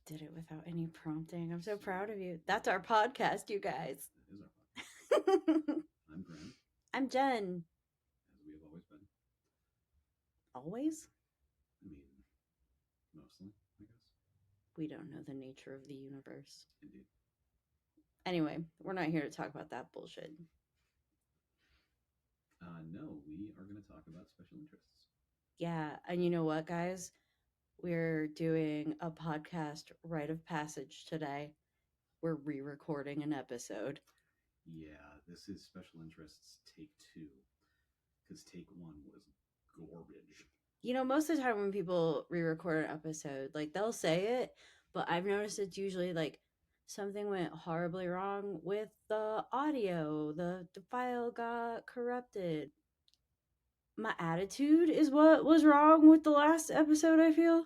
did it without any prompting. I'm so proud of you. That's our podcast, you guys. That is our podcast. I'm Graeme, I'm Jenn. as we have always been. Always? I mean, mostly, I guess. We don't know the nature of the universe. Indeed. Anyway, we're not here to talk about that bullshit. No, we are going to talk about special interests. Yeah, and you know what, guys? We're doing a podcast rite of passage today. We're re-recording an episode. Yeah, this is special interests take 2, because take 1 was garbage. You know, most of the time when people re-record an episode, like they'll say it, but I've noticed it's usually like something went horribly wrong with the audio. The file got corrupted. My attitude is what was wrong with the last episode, I feel.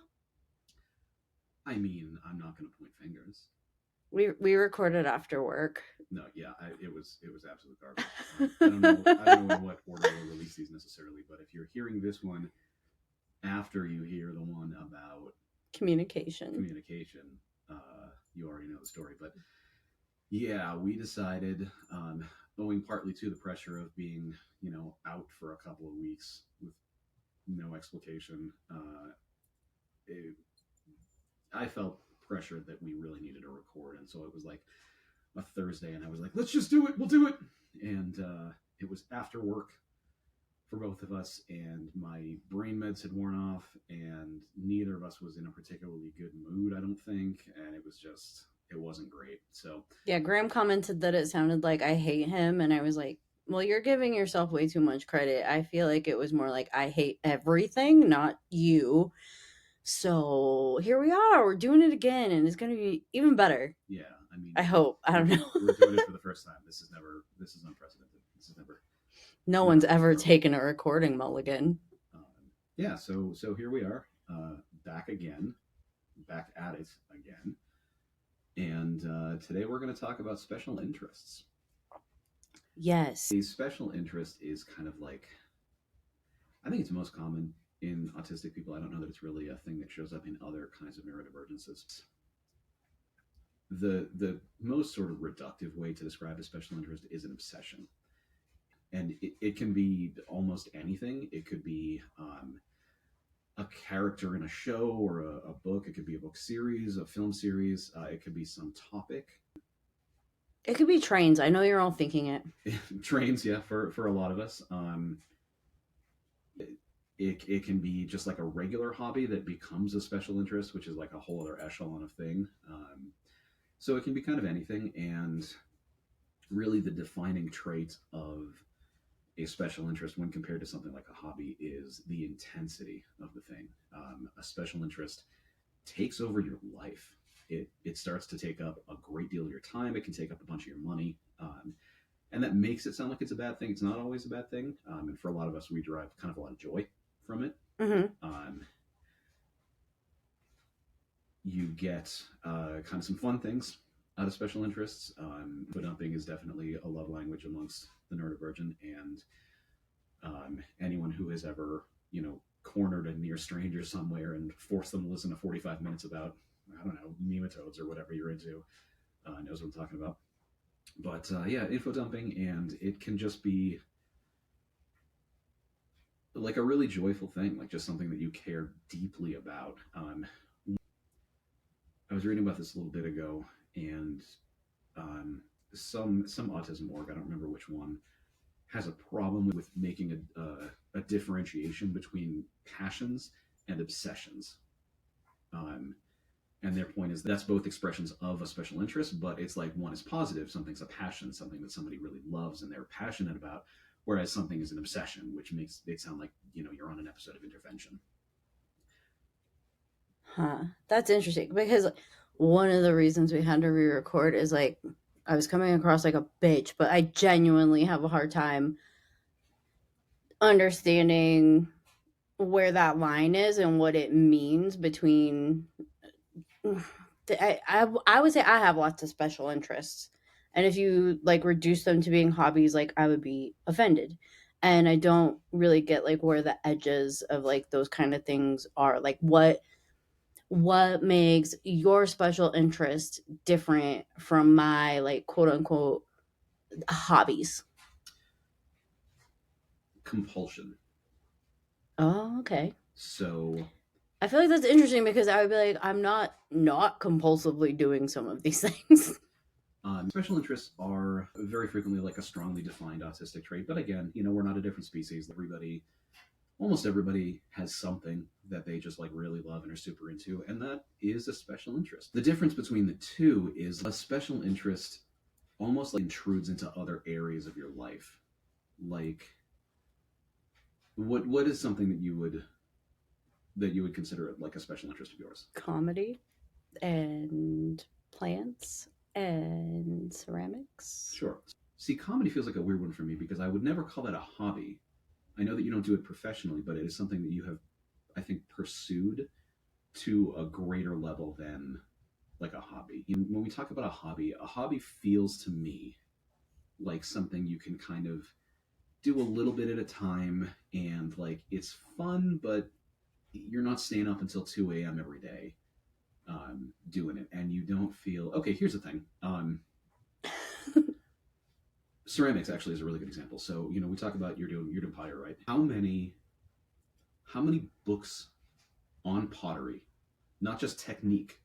I mean, I'm not going to point fingers. We recorded after work. No, yeah, it was absolute garbage. I don't know in what order we'll release these necessarily, but if you're hearing this one after you hear the one about Communication, you already know the story. But yeah, we decided, owing partly to the pressure of being, out for a couple of weeks with no explication, I felt pressured that we really needed to record, and so it was like a Thursday, and I was like, let's just do it, we'll do it. And it was after work for both of us, and my brain meds had worn off, and neither of us was in a particularly good mood, I don't think, and it wasn't great. So yeah, Graeme commented that it sounded like I hate him, and I was like, well, you're giving yourself way too much credit. I feel like it was more like I hate everything, not you. So here we are. We're doing it again, and it's going to be even better. Yeah, I mean, I hope. I don't know. We're doing it for the first time. This is unprecedented. This is never. No one's ever taken a recording mulligan. Yeah, so here we are, back at it again, and today we're going to talk about special interests. Yes. A special interest is kind of like, I think it's most common in autistic people. I don't know that it's really a thing that shows up in other kinds of neurodivergences. The most sort of reductive way to describe a special interest is an obsession. And it can be almost anything. It could be a character in a show or a book. It could be a book series, a film series. It could be some topic. It could be trains. I know you're all thinking it. Trains, yeah, for a lot of us. It can be just like a regular hobby that becomes a special interest, which is like a whole other echelon of thing. So it can be kind of anything. And really the defining trait of a special interest when compared to something like a hobby is the intensity of the thing. A special interest takes over your life. It starts to take up a great deal of your time. It can take up a bunch of your money. And that makes it sound like it's a bad thing. It's not always a bad thing. And for a lot of us, we derive kind of a lot of joy from it. Mm-hmm. You get kind of some fun things out of special interests. Dumping is definitely a love language amongst the neurodivergent, and anyone who has ever, cornered a near stranger somewhere and forced them to listen to 45 minutes about, I don't know, nematodes or whatever you're into, knows what I'm talking about. But yeah, info dumping, and it can just be like a really joyful thing, like just something that you care deeply about. I was reading about this a little bit ago, and some autism org, I don't remember which one, has a problem with making a differentiation between passions and obsessions. And their point is that's both expressions of a special interest, but it's like one is positive, something's a passion, something that somebody really loves and they're passionate about, whereas something is an obsession, which makes it sound like, you're on an episode of Intervention. Huh. That's interesting, because one of the reasons we had to re-record is like I was coming across like a bitch, but I genuinely have a hard time understanding where that line is and what it means between I would say I have lots of special interests, and if you like reduce them to being hobbies, like I would be offended. And I don't really get like where the edges of like those kind of things are, like what what makes your special interest different from my, like, quote unquote hobbies? Compulsion. Oh, okay. So I feel like that's interesting because I would be like, I'm not compulsively doing some of these things. special interests are very frequently like a strongly defined autistic trait, but again, we're not a different species. Almost everybody has something that they just like really love and are super into, and that is a special interest. The difference between the two is a special interest almost like intrudes into other areas of your life. Like, what is something that you would consider like a special interest of yours? Comedy and plants and ceramics. Sure. See, comedy feels like a weird one for me because I would never call that a hobby. I know that you don't do it professionally, but it is something that you have, I think, pursued to a greater level than like a hobby. When we talk about a hobby feels to me like something you can kind of do a little bit at a time, and like it's fun, but you're not staying up until 2 a.m. every day doing it, and you don't feel okay. Here's the thing. Ceramics actually is a really good example. So we talk about you're doing pottery, right? How many books on pottery, not just technique,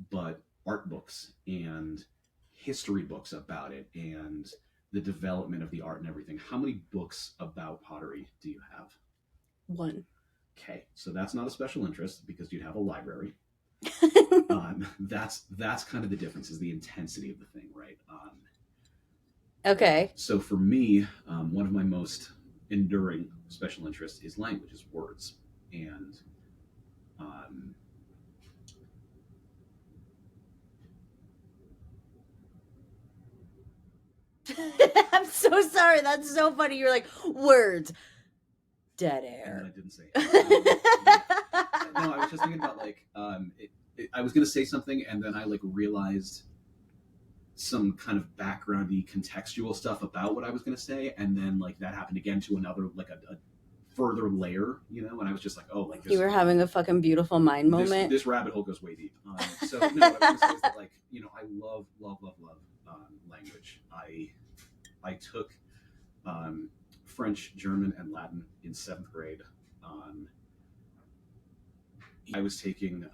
but art books and history books about it and the development of the art and everything. How many books about pottery do you have? One. Okay, so that's not a special interest because you'd have a library. That's kind of the difference, is the intensity of the thing, right? Okay. So for me, one of my most enduring special interests is language, is words, and um, I'm so sorry. That's so funny. You're like, words. Dead and then I air. didn't say it. No, I was just thinking about like I was gonna say something, and then I like realized some kind of backgroundy contextual stuff about what I was gonna say, and then like that happened again to another like a further layer, and I was just like, oh, like this. You were having a fucking beautiful mind moment. This rabbit hole goes way deep. So no, what I was gonna say is that like I love language. I took French, German, and Latin in seventh grade. I was taking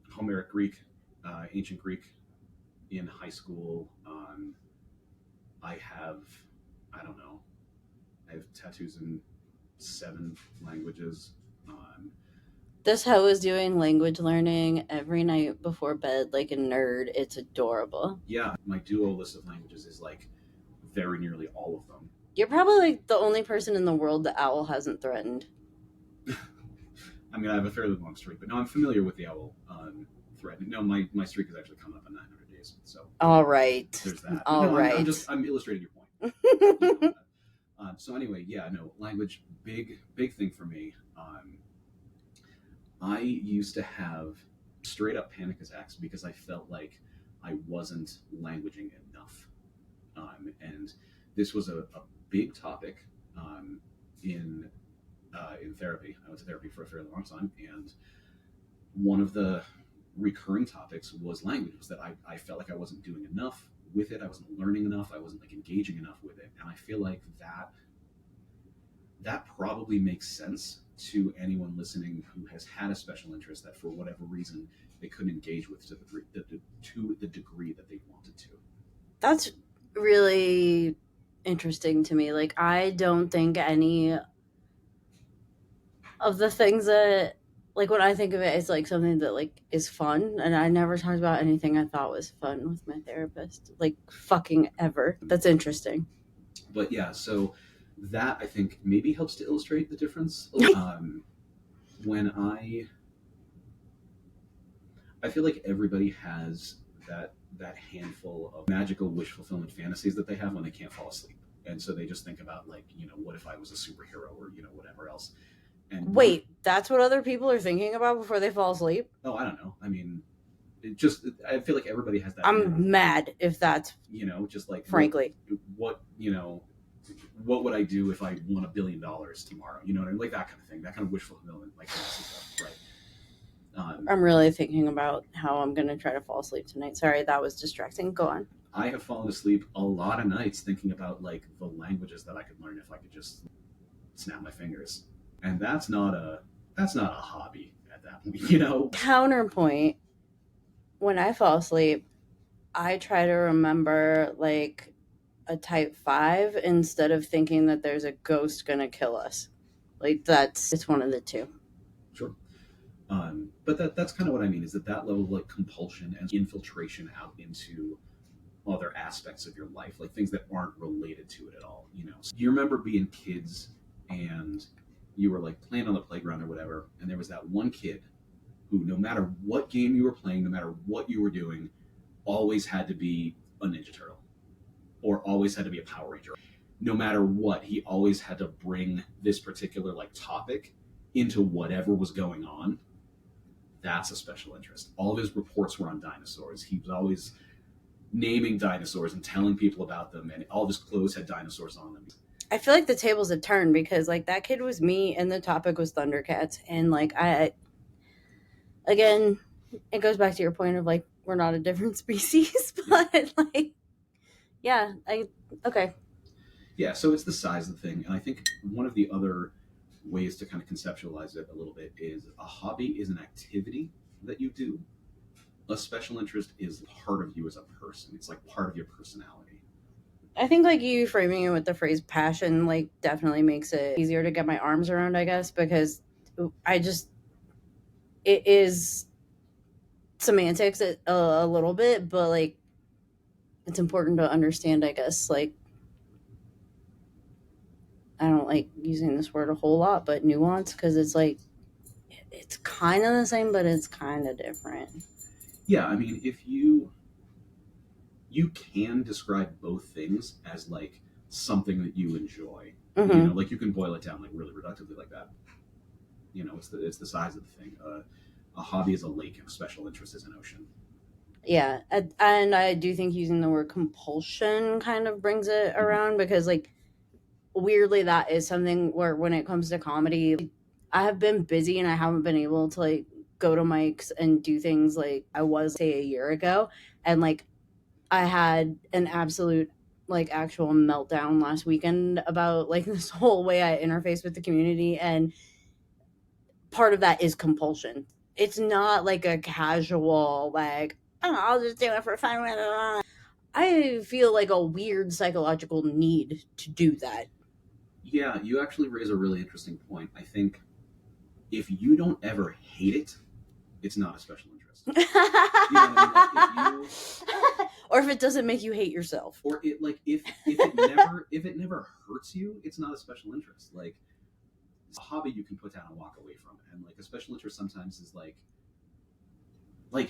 Homeric Greek, ancient Greek in high school. I have, I don't know, I have tattoos in 7 languages. This hoe is doing language learning every night before bed like a nerd. It's adorable. Yeah, my duo list of languages is like very nearly all of them. You're probably like the only person in the world the owl hasn't threatened. I mean, I have a fairly long streak, but no, I'm familiar with the owl threat. No, my streak has actually come up in 900 days. So all right, there's that. All no, right. I'm illustrating your point. So anyway, yeah, no, language, big thing for me. I used to have straight up panic attacks because I felt like I wasn't languaging enough, and this was a big topic in therapy. I went to therapy for a fairly long time, and one of the recurring topics was language. Was that I felt like I wasn't doing enough with it. I wasn't learning enough. I wasn't like engaging enough with it, and I feel like that probably makes sense to anyone listening who has had a special interest that for whatever reason they couldn't engage with to the degree that they wanted to. That's really interesting to me. Like, I don't think any of the things that, like, when I think of it, it's like something that like is fun, and I never talked about anything I thought was fun with my therapist, like fucking ever. That's interesting. But yeah, so that I think maybe helps to illustrate the difference. When I feel like everybody has that handful of magical wish fulfillment fantasies that they have when they can't fall asleep, and so they just think about like what if I was a superhero or whatever else. And wait, that's what other people are thinking about before they fall asleep? Oh, I don't know. I mean, I feel like everybody has that. I'm mad if that's just like frankly what what would I do if I won $1 billion tomorrow? You know what I mean? Like that kind of thing, that kind of wish fulfillment, like fantasy stuff, right? I'm really thinking about how I'm going to try to fall asleep tonight. Sorry, that was distracting. Go on. I have fallen asleep a lot of nights thinking about like the languages that I could learn if I could just snap my fingers, and that's not a hobby at that point. Counterpoint, when I fall asleep, I try to remember like a type 5 instead of thinking that there's a ghost going to kill us. Like it's one of the two. Sure. But that's kind of what I mean is that level of like compulsion and infiltration out into other aspects of your life, like things that aren't related to it at all. So you remember being kids and you were like playing on the playground or whatever, and there was that one kid who, no matter what game you were playing, no matter what you were doing, always had to be a Ninja Turtle or always had to be a Power Ranger. No matter what, he always had to bring this particular like topic into whatever was going on. That's a special interest. All of his reports were on dinosaurs. He was always naming dinosaurs and telling people about them, and all of his clothes had dinosaurs on them. I feel like the tables had turned because like that kid was me and the topic was Thundercats, and like I again, it goes back to your point of like we're not a different species, but like yeah, okay. Yeah, so it's the size of the thing, and I think one of the other ways to kind of conceptualize it a little bit is a hobby is an activity that you do. A special interest is part of you as a person. It's like part of your personality. I think like you framing it with the phrase passion like definitely makes it easier to get my arms around, I guess, because I just it is semantics a little bit, but like it's important to understand, I guess. Like I don't like using this word a whole lot, but nuance, because it's like it's kind of the same, but it's kind of different. Yeah, I mean, if you can describe both things as like something that you enjoy. Mm-hmm. Like you can boil it down like really reductively like that. It's the size of the thing. A hobby is a lake, and a special interest is an ocean. Yeah, and I do think using the word compulsion kind of brings it Mhm. around because like weirdly that is something where when it comes to comedy, I have been busy and I haven't been able to like go to mics and do things like I was say a year ago, and like I had an absolute like actual meltdown last weekend about like this whole way I interface with the community, and part of that is compulsion. It's not like a casual like, oh, I'll just do it for fun. I feel like a weird psychological need to do that. Yeah, you actually raise a really interesting point. I think if you don't ever hate it, it's not a special interest. You know what I mean? Like if you Or if it doesn't make you hate yourself. or it like if it never hurts you, it's not a special interest. Like it's a hobby you can put down and walk away from. And like a special interest sometimes is like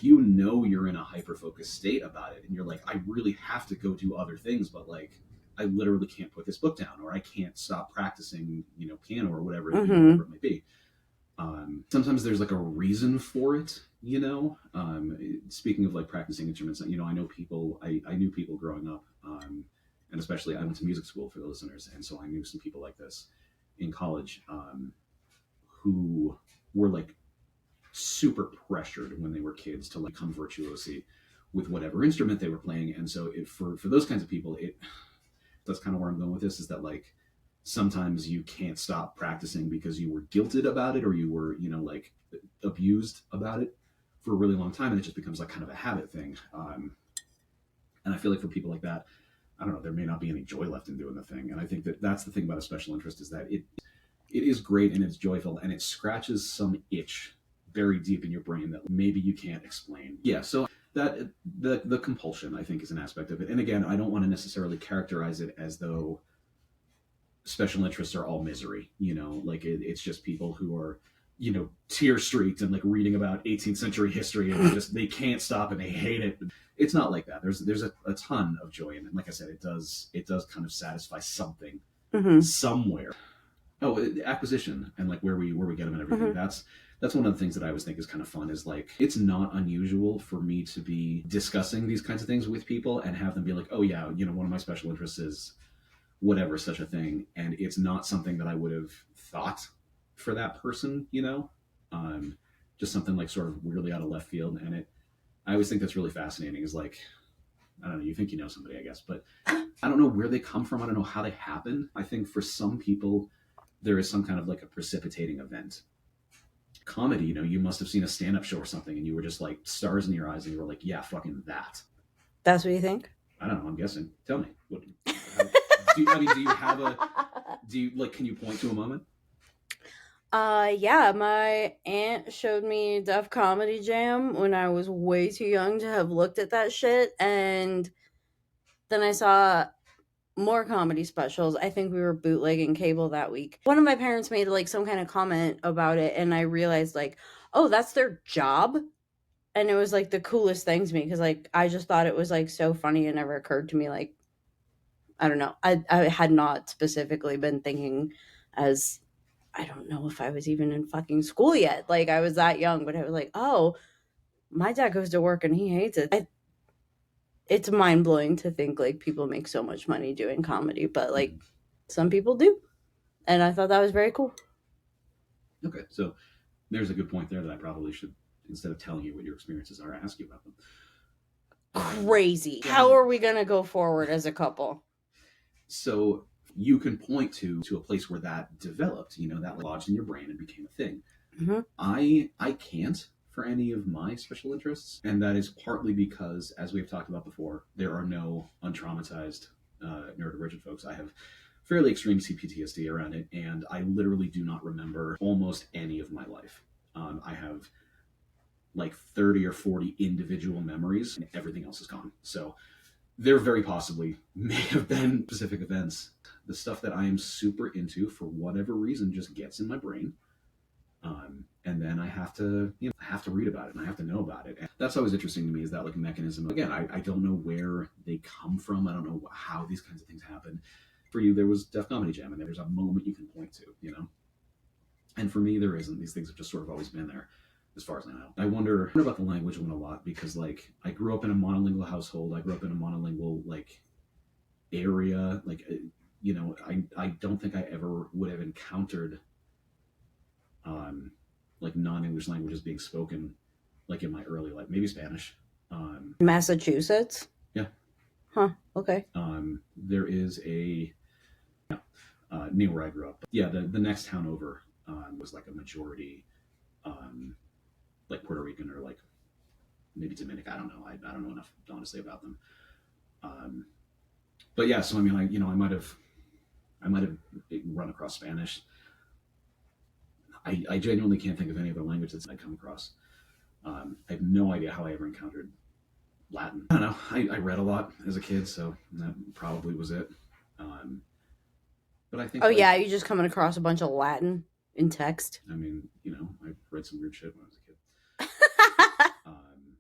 you're in a hyper focused state about it and you're like, I really have to go do other things, but like I literally can't put this book down, or I can't stop practicing, piano or whatever, Mm-hmm. whatever it may be. Sometimes there's like a reason for it. Speaking of like practicing instruments, I know people. I knew people growing up, and especially I went to music school for the listeners, and so I knew some people like this in college, who were like super pressured when they were kids to like become virtuosi with whatever instrument they were playing, and so for those kinds of people, that's kind of where I'm going with this, is that like sometimes you can't stop practicing because you were guilted about it or you were, like abused about it for a really long time. And it just becomes like kind of a habit thing. And I feel like for people like that, I don't know, there may not be any joy left in doing the thing. And I think that that's the thing about a special interest, is that it is great and it's joyful and it scratches some itch buried deep in your brain that maybe you can't explain. Yeah. So that the compulsion, I think, is an aspect of it. And again, I don't want to necessarily characterize it as though special interests are all misery. Like it's just people who are, tear streaked and like reading about 18th century history and they can't stop and they hate it. It's not like that. There's a ton of joy in it. And like I said, it does kind of satisfy something Mm-hmm. somewhere. Oh, acquisition and like where we get them and everything. Mm-hmm. That's one of the things that I always think is kind of fun, is like it's not unusual for me to be discussing these kinds of things with people and have them be like, oh yeah, one of my special interests is whatever, such a thing, and it's not something that I would have thought for that person. um just something like sort of weirdly out of left field. And I always think that's really fascinating. Is like, I don't know, you think you know somebody, I guess, but I don't know where they come from. I don't know how they happen. I think for some people, there is some kind of like a precipitating event. Comedy, you must have seen a stand-up show or something, and you were just like stars in your eyes, and you were like, yeah, fucking that. That's what you think? I don't know. I'm guessing. Tell me. Do you have a? Do you like? Can you point to a moment? Yeah, my aunt showed me Def Comedy Jam when I was way too young to have looked at that shit, and then I saw more comedy specials. I think we were bootlegging cable that week. One of my parents made like some kind of comment about it, and I realized like, oh, that's their job. And it was like the coolest thing to me because like I just thought it was like so funny. It never occurred to me like I don't know. I had not specifically been thinking as I don't know if I was even in fucking school yet. Like I was that young, but I was like, oh, my dad goes to work and he hates it. It's mind blowing to think like people make so much money doing comedy, but like Mhm. some people do. And I thought that was very cool. Okay, so there's a good point there that I probably should, instead of telling you what your experiences are, ask you about them. Crazy. How are we going to go forward as a couple? So you can point to a place where that developed, that lodged in your brain and became a thing. Mm-hmm. I can't for any of my special interests, and that is partly because, as we've talked about before, there are no untraumatized neurodivergent folks. I have fairly extreme CPTSD around it, and I literally do not remember almost any of my life. I have like 30 or 40 individual memories, and everything else is gone. So there very possibly may have been specific events. The stuff that I am super into, for whatever reason, just gets in my brain. And then I have to, I have to read about it and I have to know about it. And that's always interesting to me, is that like mechanism. Again, I don't know where they come from. I don't know how these kinds of things happen. For you, there was Def Comedy Jam, and there's a moment you can point to. And for me, there isn't. These things have just sort of always been there, as far as I know. I wonder about the language one a lot, because like I grew up in a monolingual household. I grew up in a monolingual like area. Like I don't think I ever would have encountered like non-English languages being spoken like in my early life. Maybe Spanish. Massachusetts? Yeah. Huh. Okay. There is a near where I grew up. Yeah, the next town over was like a majority, like Puerto Rican, or like maybe Dominican. I don't know. I don't know enough honestly about them. Um, but yeah, so I mean, I might have run across Spanish. I genuinely can't think of any other language that I'd come across. I have no idea how I ever encountered Latin. I don't know. I read a lot as a kid, so that probably was it. Um, but I think, Oh, like, yeah, you just coming across a bunch of Latin in text. I mean, I read some weird shit when I was a kid. Um,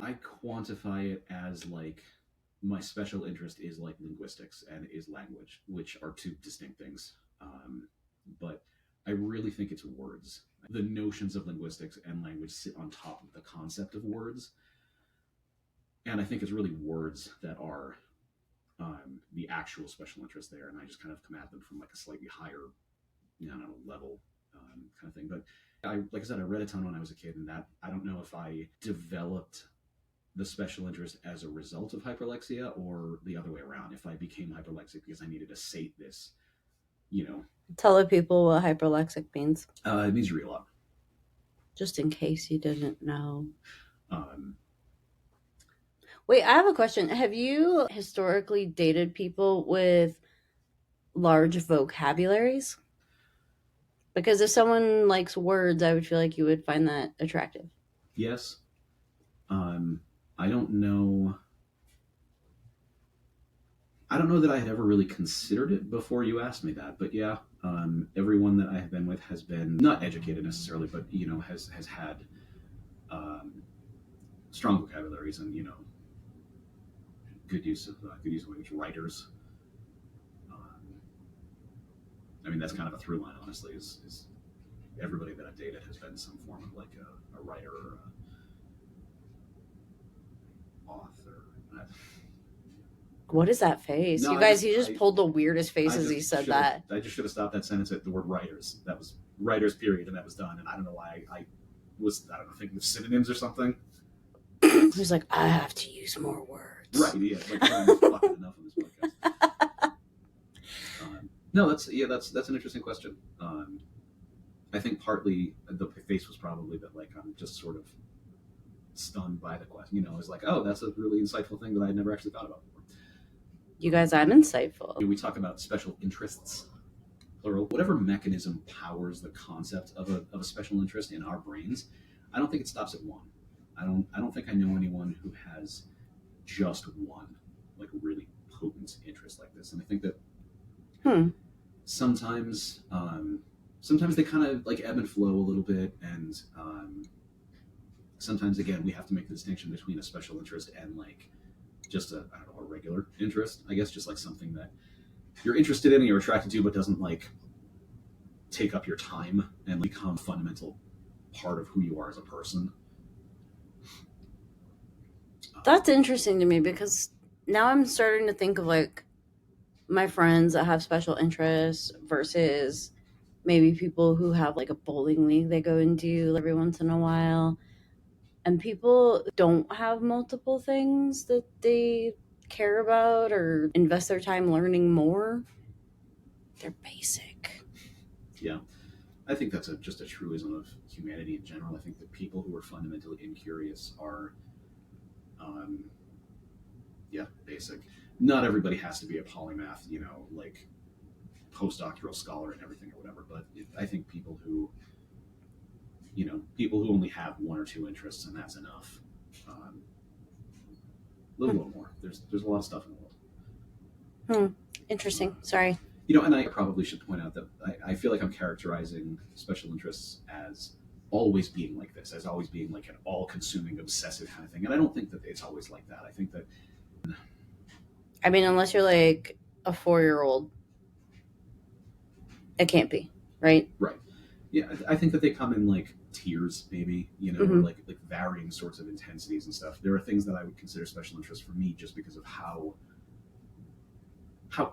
I quantify it as like my special interest is like linguistics and is language, which are two distinct things. But I really think it's words. The notions of linguistics and language sit on top of the concept of words. And I think it's really words that are the actual special interest there. And I just kind of come at them from like a slightly higher, I don't know, level kind of thing. But like I said, I read a ton when I was a kid, and that I don't know if I developed the special interest as a result of hyperlexia or the other way around. If I became hyperlexic because I needed to sate this, Tell the people what hyperlexic means, it means you read a lot. just in case you didn't know. Um, Wait, I have a question. Have you historically dated people with large vocabularies? Because if someone likes words, I would feel like you would find that attractive. yes. Um, I don't know. I don't know that I had ever really considered it before you asked me that, but yeah, everyone that I have been with has been not educated necessarily, but has had um, strong vocabularies, and good use of language. Writers. Um, I mean, that's kind of a through line, honestly. Is everybody that I've dated has been some form of like a writer or a author. What is that face? No, You guys, he just pulled the weirdest face as he said that. I just should have stopped that sentence at the word writers. That was writers, period, and that was done. And I don't know why I was, I don't know, thinking of synonyms or something. Who's like, I have to use more words. Right, yeah, like fucking enough on this podcast. No, that's an interesting question. I think partly the face was probably that like I'm just sort of stunned by the question. You know, it's like, oh, that's a really insightful thing that I had never actually thought about before. You guys, I'm insightful. We talk about special interests, plural. Whatever mechanism powers the concept of a special interest in our brains, I don't think it stops at one. I don't think I know anyone who has just one like really potent interest like this. And I think that sometimes sometimes they kind of like ebb and flow a little bit, and sometimes again we have to make the distinction between a special interest and like just a, I don't know, a regular interest, I guess, just like something that you're interested in and you're attracted to but doesn't like take up your time and become a fundamental part of who you are as a person. That's interesting to me because now I'm starting to think of like my friends that have special interests versus maybe people who have like a bowling league they go into every once in a while. And people don't have multiple things that they care about or invest their time learning more. They're basic. Yeah, I think that's just a truism of humanity in general. I think that people who are fundamentally incurious are, um, yeah, basic. Not everybody has to be a polymath, you know, like postdoctoral scholar and everything or whatever. But I think people who, you know, people who only have one or two interests and that's enough. Live a little more. There's a lot of stuff in the world. Interesting. Sorry. You know, and I probably should point out that I feel like I'm characterizing special interests as always being like this, as always being like an all-consuming, obsessive kind of thing. And I don't think that it's always like that. I think that, I mean, unless you're like a 4-year-old, it can't be, right? right? Yeah, I think that they come in like tiers, maybe, you know, or like varying sorts of intensities and stuff. There are things that I would consider special interest for me just because of how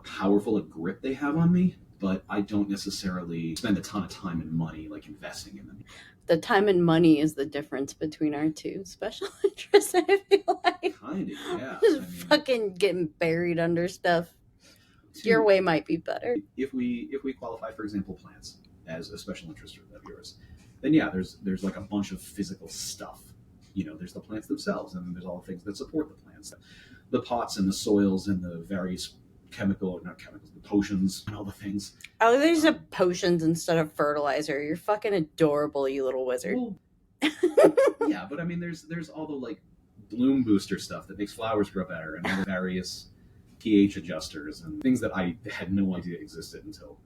powerful a grip they have on me, but I don't necessarily spend a ton of time and money like investing in them. The time and money is the difference between our two special interests, I feel like. Kind of, yeah. Just fucking getting buried under stuff. Your way might be better. If we qualify, for example, plants as a special interest of yours, then yeah, there's like a bunch of physical stuff. You know, there's the plants themselves, and then there's all the things that support the plants, the pots and the soils and the various not chemicals, the potions and all the things. Oh, there's a potions instead of fertilizer. You're fucking adorable, you little wizard. Well, yeah, but I mean, there's all the like bloom booster stuff that makes flowers grow better, and all the various pH adjusters and things that I had no idea existed until.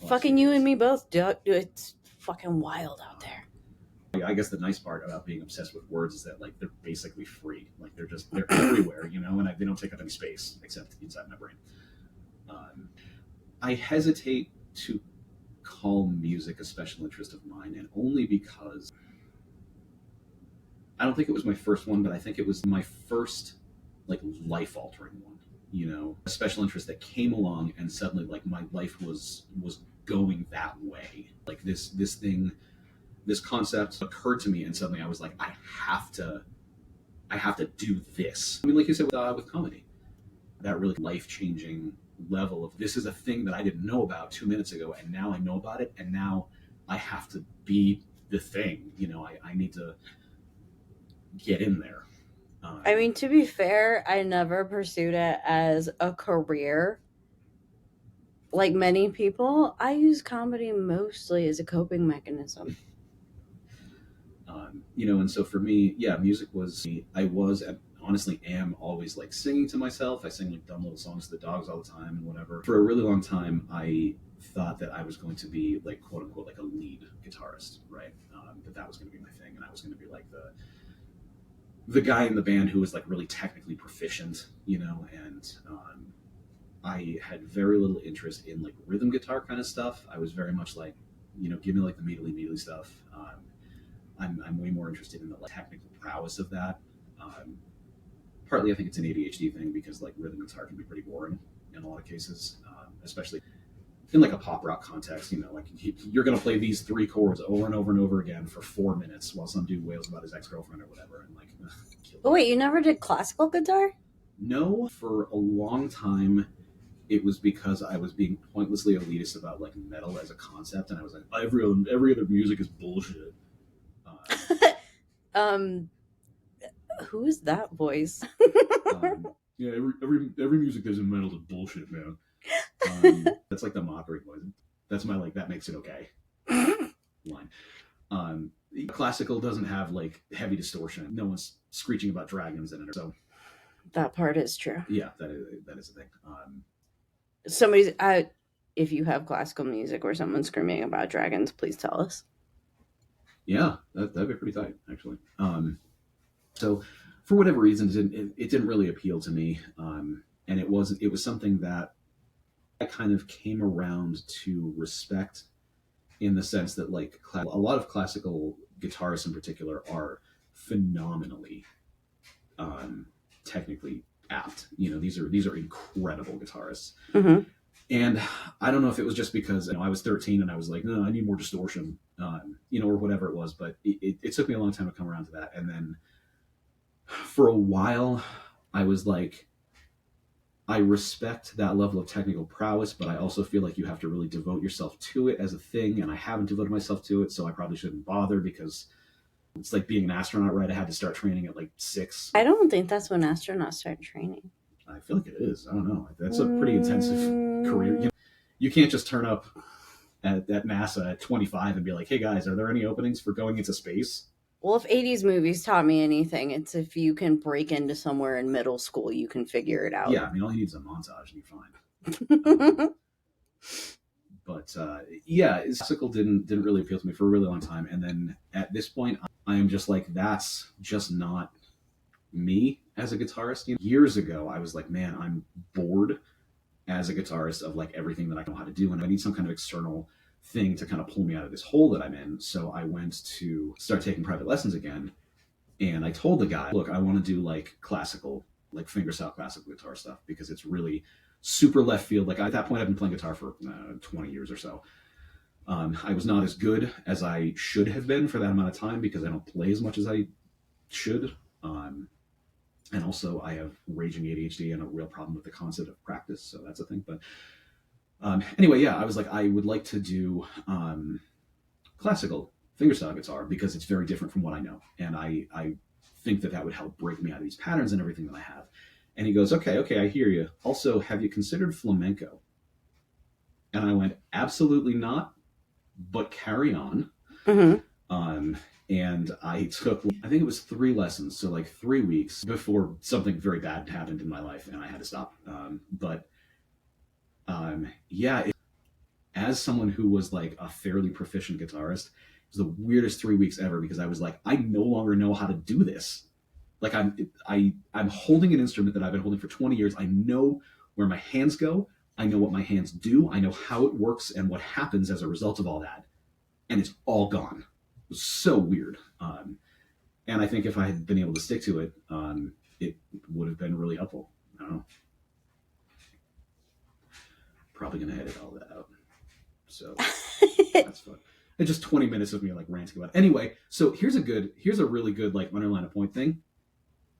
Fucking you and me both, dude. It's fucking wild out there. I guess the nice part about being obsessed with words is that like they're basically free. Like they're everywhere, you know, and they don't take up any space except inside my brain. I hesitate to call music a special interest of mine, and only because I don't think it was my first one, but I think it was my first like life altering one. You know, a special interest that came along and suddenly like my life was going that way. Like this concept occurred to me, and suddenly I was like, I have to do this. I mean, like you said with comedy, that really life changing level of this is a thing that I didn't know about 2 minutes ago, and now I know about it, and now I have to be the thing. You know, I need to get in there. I mean, to be fair, I never pursued it as a career. Like many people, I use comedy mostly as a coping mechanism. You know, and so for me, yeah, music was, I was, and honestly am always like singing to myself. I sing like dumb little songs to the dogs all the time and whatever. For a really long time, I thought that I was going to be like, quote unquote, like a lead guitarist, right? That was going to be my thing. And I was going to be like the guy in the band who was like really technically proficient, you know, and I had very little interest in like rhythm guitar kind of stuff. I was very much like, you know, give me like the meedly stuff. I'm way more interested in the like, technical prowess of that. Partly, I think it's an ADHD thing because like rhythm guitar can be pretty boring in a lot of cases, especially in like a pop rock context, like you're going to play these three chords over and over and over again for 4 minutes while some dude wails about his ex-girlfriend or whatever, and like, kill Oh me. wait, you never did classical guitar? No, for a long time, it was because I was being pointlessly elitist about like metal as a concept, and I was like, every other music is bullshit. um, who is that voice? Yeah, every music that's in metal is bullshit, man. That's like the mockery voice. That's my like that makes it okay line. Um, Classical doesn't have like heavy distortion. No one's screeching about dragons in it. So That part is true. yeah, that is the thing. Somebody's if you have classical music where someone's screaming about dragons, please tell us. Yeah, that'd be pretty tight, actually. So for whatever reason, it didn't really appeal to me, and it was something that I kind of came around to respect in the sense that like a lot of classical guitarists in particular are phenomenally technically apt. These are incredible guitarists. Mm-hmm. And I don't know if it was just because I was 13 and I was like, no, I need more distortion, or whatever it was. But it took me a long time to come around to that. And then for a while, I was like, I respect that level of technical prowess, but I also feel like you have to really devote yourself to it as a thing. And I haven't devoted myself to it, so I probably shouldn't bother because it's like being an astronaut, right? I had to start training at like 6. I don't think that's when astronauts start training. I feel like it is. I don't know. That's a pretty intensive career. You can't just turn up at NASA at 25 and be like, hey guys, are there any openings for going into space? Well, if 80s movies taught me anything, it's if you can break into somewhere in middle school, you can figure it out. Yeah, I mean, all you need is a montage and you're fine. But yeah, classical didn't really appeal to me for a really long time. And then at this point, I am just like, that's just not me as a guitarist. Years ago, I was like, man, I'm bored as a guitarist of like everything that I know how to do, and I need some kind of external thing to kind of pull me out of this hole that I'm in. So I went to start taking private lessons again, and I told the guy, look, I want to do like classical, like fingerstyle classical guitar stuff because it's really super left field. Like at that point, I've been playing guitar for 20 years or so. I was not as good as I should have been for that amount of time because I don't play as much as I should. And also, I have raging ADHD and a real problem with the concept of practice, so that's a thing. But anyway, yeah, I was like, I would like to do classical fingerstyle guitar because it's very different from what I know, and I think that would help break me out of these patterns and everything that I have. And he goes, okay, I hear you. Also, have you considered flamenco? And I went, absolutely not, but carry on. Mm-hmm. And I took, I think it was 3 lessons, so like 3 weeks before something very bad happened in my life and I had to stop. Yeah, as someone who was like a fairly proficient guitarist, it was the weirdest 3 weeks ever because I was like, I no longer know how to do this. Like I'm holding an instrument that I've been holding for 20 years. I know where my hands go. I know what my hands do. I know how it works and what happens as a result of all that. And it's all gone. It was so weird. And I think if I had been able to stick to it, it would have been really helpful. I don't know. Probably going to edit all that out. So that's fun. It's just 20 minutes of me like ranting about it. Anyway, so here's a really good like underline a point thing.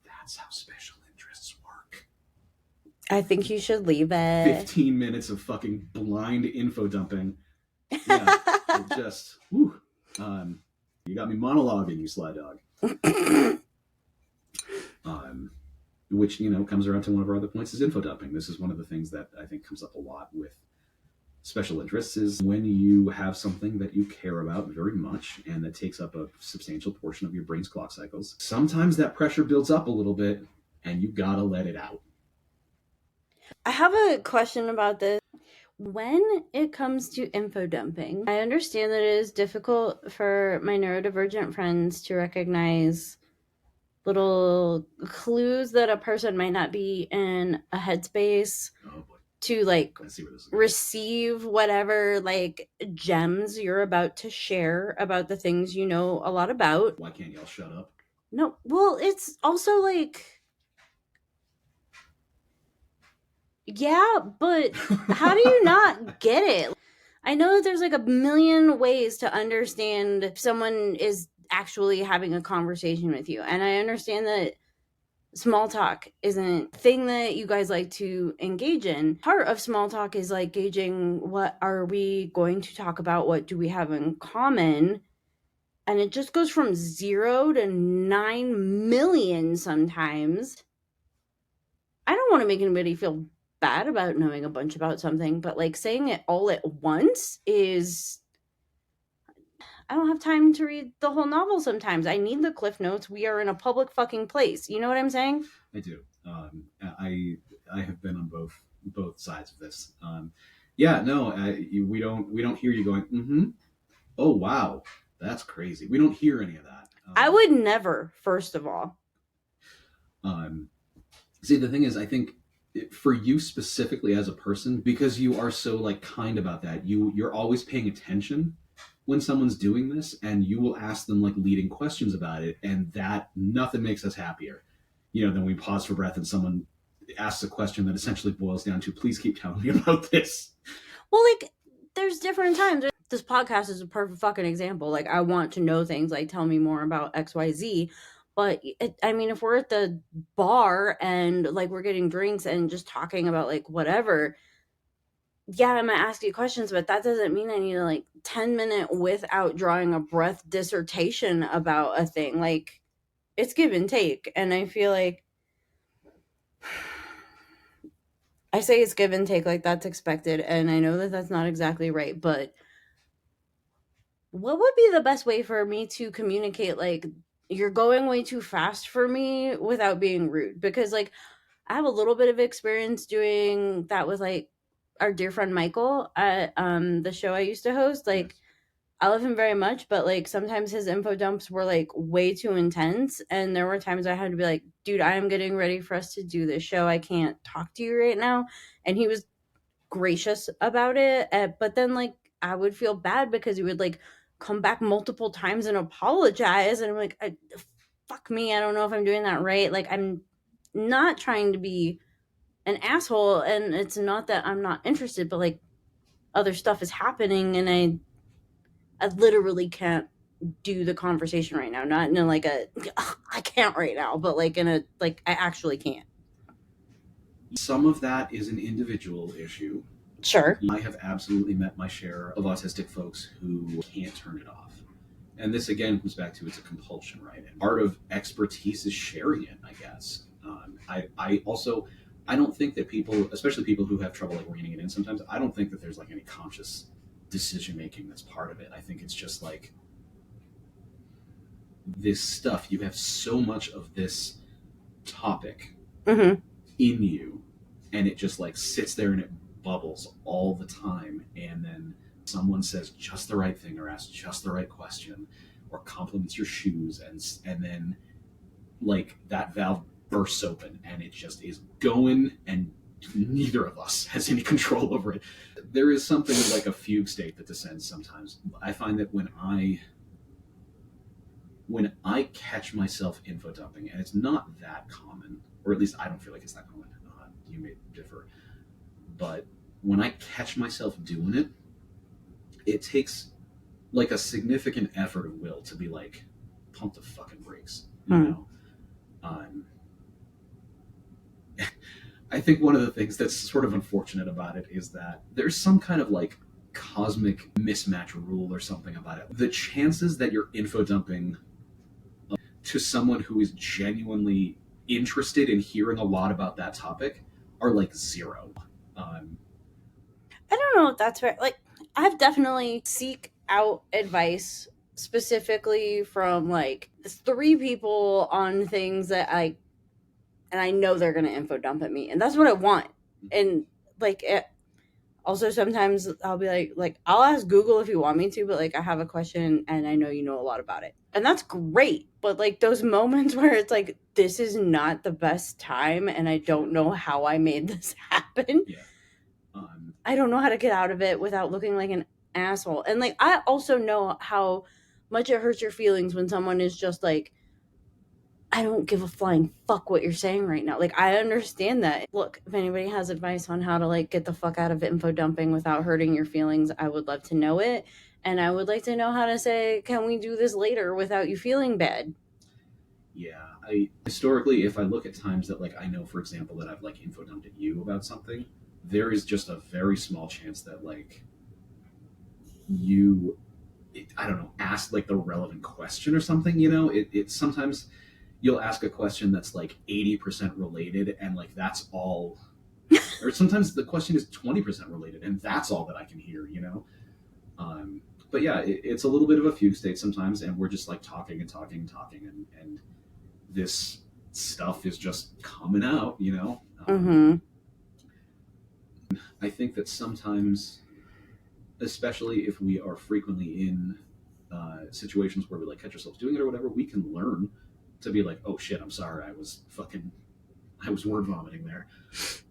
That's how special interests work. I think you should leave it. 15 minutes of fucking blind info dumping. Yeah, it just, whew. You got me monologuing, you sly dog. Which, comes around to one of our other points is info dumping. This is one of the things that I think comes up a lot with special interests is when you have something that you care about very much and that takes up a substantial portion of your brain's clock cycles. Sometimes that pressure builds up a little bit and you gotta let it out. I have a question about this. When it comes to info dumping, I understand that it is difficult for my neurodivergent friends to recognize little clues that a person might not be in a headspace to like receive whatever like gems you're about to share about the things you know a lot about. Why can't y'all shut up? No, well, it's also like Yeah, but how do you not get it? I know that there's like a million ways to understand if someone is actually having a conversation with you. And I understand that small talk isn't a thing that you guys like to engage in. Part of small talk is like gauging what are we going to talk about? What do we have in common? And it just goes from 0 to 9 million sometimes. I don't want to make anybody feel bad about knowing a bunch about something, but like saying it all at once is, I don't have time to read the whole novel sometimes. I need the cliff notes. We are in a public fucking place. You know what I'm saying? I do. I have been on both sides of this. Yeah, no, we don't hear you going. Oh wow, that's crazy. We don't hear any of that. I would never, first of all. Um, See, the thing is, I think for you specifically as a person, because you are so like kind about that, you're always paying attention when someone's doing this, and you will ask them like leading questions about it, and that nothing makes us happier, than we pause for breath and someone asks a question that essentially boils down to, "Please keep telling me about this." Well, like, there's different times. This podcast is a perfect fucking example. Like, I want to know things, like, tell me more about XYZ. But I mean, if we're at the bar and like we're getting drinks and just talking about like whatever, yeah, I might ask you questions, but that doesn't mean I need a like 10-minute without drawing a breath dissertation about a thing. Like, it's give and take. And I feel like I say it's give and take like that's expected. And I know that that's not exactly right, but what would be the best way for me to communicate like you're going way too fast for me without being rude? Because like I have a little bit of experience doing that with like our dear friend Michael at the show I used to host. Like Yes. I love him very much, but like sometimes his info dumps were like way too intense, and there were times I had to be like, dude, I am getting ready for us to do this show. I can't talk to you right now. And he was gracious about it, but then like I would feel bad because he would like come back multiple times and apologize, and I'm like, fuck me, I don't know if I'm doing that right. Like, I'm not trying to be an asshole, and it's not that I'm not interested, but like other stuff is happening, and I literally can't do the conversation right now. Not in a, like a I can't right now, but like in a like I actually can't. Some of that is an individual issue. Sure. I have absolutely met my share of autistic folks who can't turn it off. And this again comes back to, it's a compulsion, right? And part of expertise is sharing it, I guess. I also, I don't think that people, especially people who have trouble like reining it in sometimes, I don't think that there's like any conscious decision making that's part of it. I think it's just like this stuff. You have so much of this topic Mm-hmm. in you, and it just like sits there and it bubbles all the time, and then someone says just the right thing or asks just the right question or compliments your shoes, and then like that valve bursts open and it just is going, and neither of us has any control over it. There is something like a fugue state that descends sometimes. I find that when I catch myself info dumping, and it's not that common, or at least I don't feel like it's that common. You may differ, but when I catch myself doing it, it takes like a significant effort of will to be like, pump the fucking brakes, you Hmm. know. Um, I think one of the things that's sort of unfortunate about it is that there's some kind of like cosmic mismatch rule or something about it. The chances that you're info dumping to someone who is genuinely interested in hearing a lot about that topic are like zero. Um, I don't know if that's right. Like, I've definitely seek out advice specifically from like 3 people on things that and I know they're gonna info dump at me, and that's what I want. And like, also sometimes I'll be like I'll ask Google if you want me to, but like I have a question and I know you know a lot about it, and that's great. But like those moments where it's like this is not the best time, and I don't know how I made this happen. yeah. Um, I don't know how to get out of it without looking like an asshole. And like I also know how much it hurts your feelings when someone is just like I don't give a flying fuck what you're saying right now. Like, I understand that. Look, if anybody has advice on how to like get the fuck out of info dumping without hurting your feelings, I would love to know it. And I would like to know how to say, can we do this later without you feeling bad? Yeah, I historically, if I look at times that like I know, for example, that I've like info dumped at you about something, there is just a very small chance that like you, I don't know, ask like the relevant question or something. It sometimes you'll ask a question that's like 80% related, and like that's all. Or sometimes the question is 20% related, and that's all that I can hear. Um, but yeah, it's a little bit of a fugue state sometimes, and we're just like talking and talking and talking, and this stuff is just coming out. Mm-hmm. I think that sometimes, especially if we are frequently in situations where we like catch ourselves doing it or whatever, we can learn to be like, oh shit, I'm sorry, I was word vomiting there.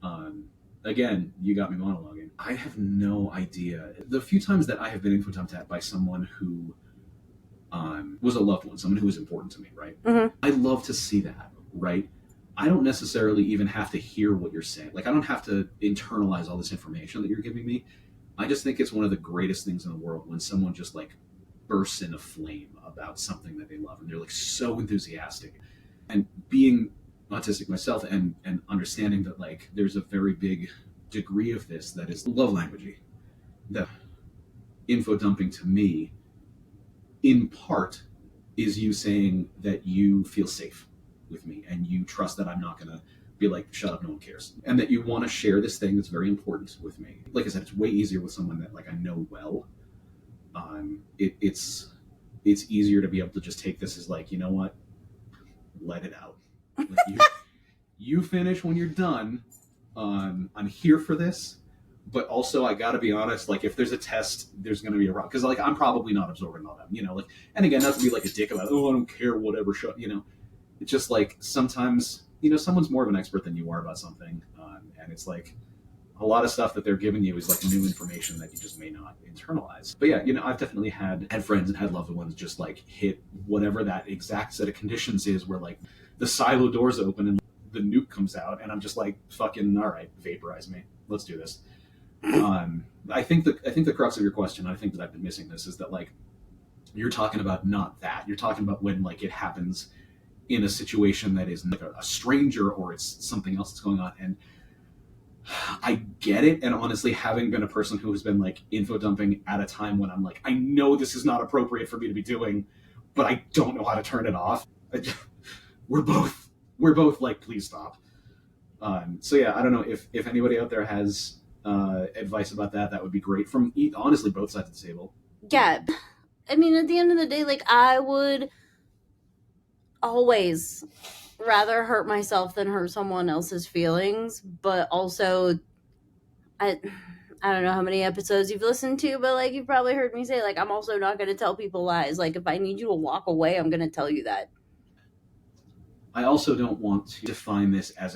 Um, Again, you got me monologuing. I have no idea. The few times that I have been infodumped at by someone who was a loved one, someone who was important to me, right? Mm-hmm. I love to see that, right? I don't necessarily even have to hear what you're saying. Like, I don't have to internalize all this information that you're giving me. I just think it's one of the greatest things in the world when someone just like bursts in a flame about something that they love and they're like so enthusiastic. And being autistic myself and understanding that like there's a very big degree of this that is love languagey. That info dumping to me in part is you saying that you feel safe with me and you trust that I'm not going to be like, shut up, no one cares. And that you want to share this thing that's very important with me. Like I said, it's way easier with someone that like I know well. It's easier to be able to just take this as like, you know what, let it out. Like you finish when you're done. I'm here for this, but also I gotta be honest. Like if there's a test, there's gonna be a route because like I'm probably not absorbing all that. Like, and again, not to be like a dick about oh I don't care whatever show. It's just like sometimes someone's more of an expert than you are about something, and it's like a lot of stuff that they're giving you is like new information that you just may not internalize. But yeah, I've definitely had friends and had loved ones just like hit whatever that exact set of conditions is where like the silo doors open and the nuke comes out and I'm just like fucking all right, vaporize me. Let's do this. I think the crux of your question, I think that I've been missing this, is that like you're talking about not that. You're talking about when like it happens in a situation that is like a stranger or it's something else that's going on. And I get it. And honestly, having been a person who has been like info dumping at a time when I'm like, I know this is not appropriate for me to be doing, but I don't know how to turn it off. We're both like, please stop. So yeah, I don't know if anybody out there has advice about that. That would be great from honestly both sides of the table. Yeah. I mean, at the end of the day, like, I would always rather hurt myself than hurt someone else's feelings, but also I don't know how many episodes you've listened to, but like you've probably heard me say like I'm also not going to tell people lies. Like if I need you to walk away, I'm going to tell you that. I also don't want to define this as